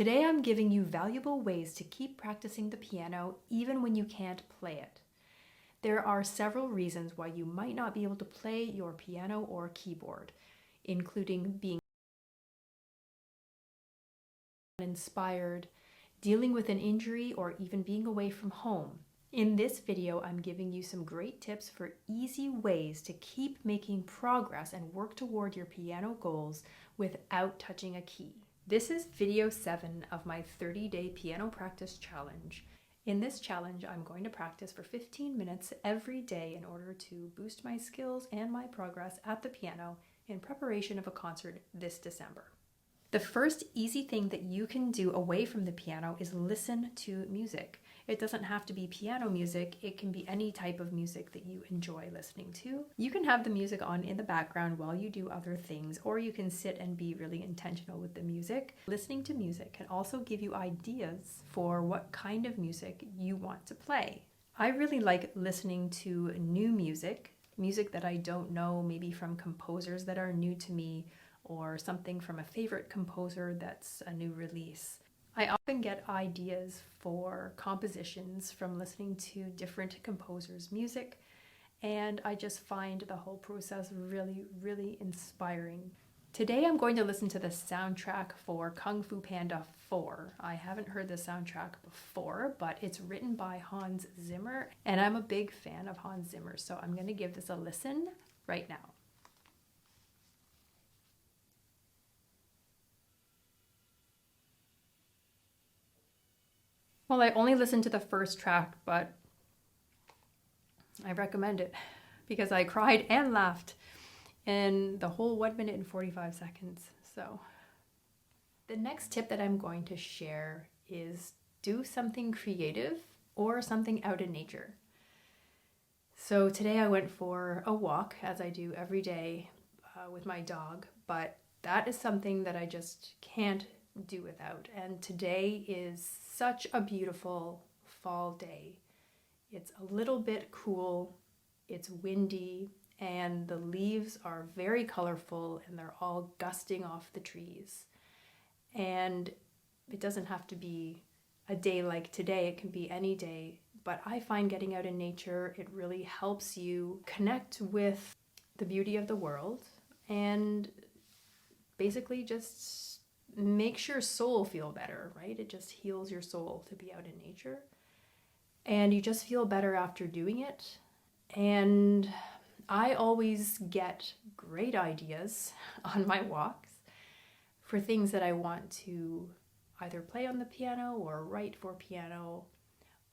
Today I'm giving you valuable ways to keep practicing the piano even when you can't play it. There are several reasons why you might not be able to play your piano or keyboard, including being uninspired, dealing with an injury, or even being away from home. In this video, I'm giving you some great tips for easy ways to keep making progress and work toward your piano goals without touching a key. This is video 7 of my 30-day piano practice challenge. In this challenge, I'm going to practice for 15 minutes every day in order to boost my skills and my progress at the piano in preparation of a concert this December. The first easy thing that you can do away from the piano is listen to music. It doesn't have to be piano music, it can be any type of music that you enjoy listening to. You can have the music on in the background while you do other things, or you can sit and be really intentional with the music. Listening to music can also give you ideas for what kind of music you want to play. I really like listening to new music that I don't know, maybe from composers that are new to me, or something from a favorite composer that's a new release. I often get ideas for compositions from listening to different composers' music, and I just find the whole process really, really inspiring. Today I'm going to listen to the soundtrack for Kung Fu Panda 4. I haven't heard the soundtrack before, but it's written by Hans Zimmer, and I'm a big fan of Hans Zimmer, so I'm going to give this a listen right now. Well, I only listened to the first track, but I recommend it because I cried and laughed in the whole 1 minute and 45 seconds. So the next tip that I'm going to share is do something creative or something out in nature. So today I went for a walk, as I do every day with my dog, but that is something that I just can't do without. And today is such a beautiful fall day. It's a little bit cool, it's windy, and the leaves are very colorful and they're all gusting off the trees. And it doesn't have to be a day like today, it can be any day, but I find getting out in nature, it really helps you connect with the beauty of the world and basically just makes your soul feel better, right? It just heals your soul to be out in nature. And you just feel better after doing it. And I always get great ideas on my walks for things that I want to either play on the piano or write for piano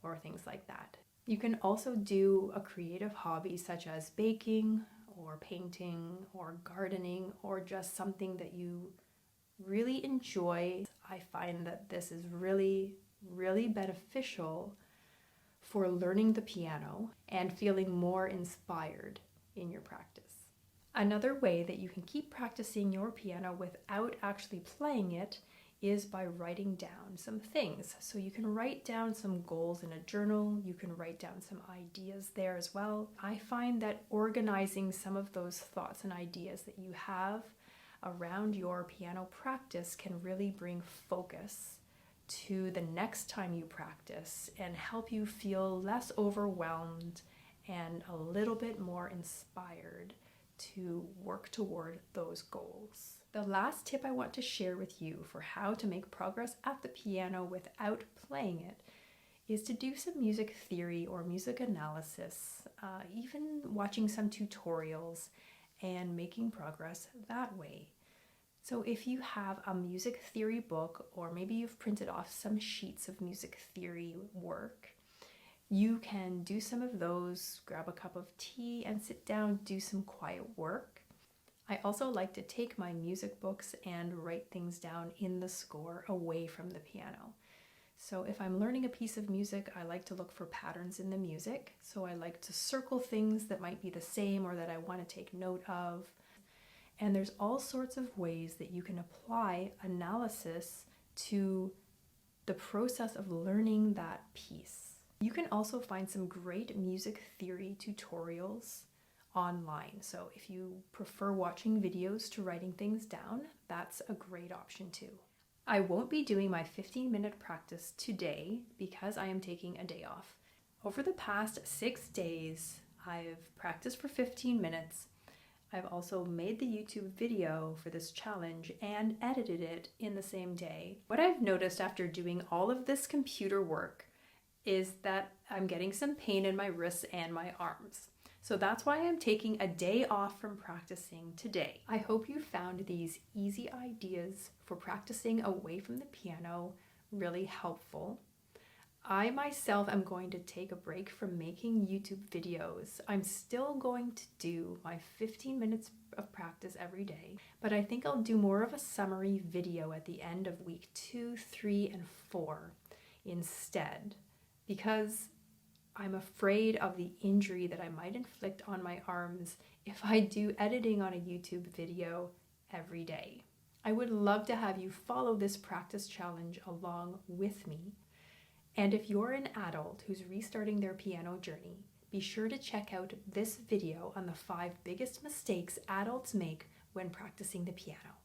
or things like that. You can also do a creative hobby such as baking or painting or gardening or just something that you really enjoy. I find that this is really, really beneficial for learning the piano and feeling more inspired in your practice. Another way that you can keep practicing your piano without actually playing it is by writing down some things. So you can write down some goals in a journal, you can write down some ideas there as well. I find that organizing some of those thoughts and ideas that you have around your piano practice can really bring focus to the next time you practice and help you feel less overwhelmed and a little bit more inspired to work toward those goals. The last tip I want to share with you for how to make progress at the piano without playing it is to do some music theory or music analysis, even watching some tutorials and making progress that way. So if you have a music theory book, or maybe you've printed off some sheets of music theory work, you can do some of those, grab a cup of tea and sit down, do some quiet work. I also like to take my music books and write things down in the score away from the piano. So if I'm learning a piece of music, I like to look for patterns in the music. So I like to circle things that might be the same or that I want to take note of. And there's all sorts of ways that you can apply analysis to the process of learning that piece. You can also find some great music theory tutorials online. So if you prefer watching videos to writing things down, that's a great option too. I won't be doing my 15-minute practice today because I am taking a day off. Over the past 6 days, I've practiced for 15 minutes. I've also made the YouTube video for this challenge and edited it in the same day. What I've noticed after doing all of this computer work is that I'm getting some pain in my wrists and my arms. So that's why I'm taking a day off from practicing today. I hope you found these easy ideas for practicing away from the piano really helpful. I myself am going to take a break from making YouTube videos. I'm still going to do my 15 minutes of practice every day, but I think I'll do more of a summary video at the end of week 2, 3, and 4 instead, because I'm afraid of the injury that I might inflict on my arms if I do editing on a YouTube video every day. I would love to have you follow this practice challenge along with me. And if you're an adult who's restarting their piano journey, be sure to check out this video on the 5 biggest mistakes adults make when practicing the piano.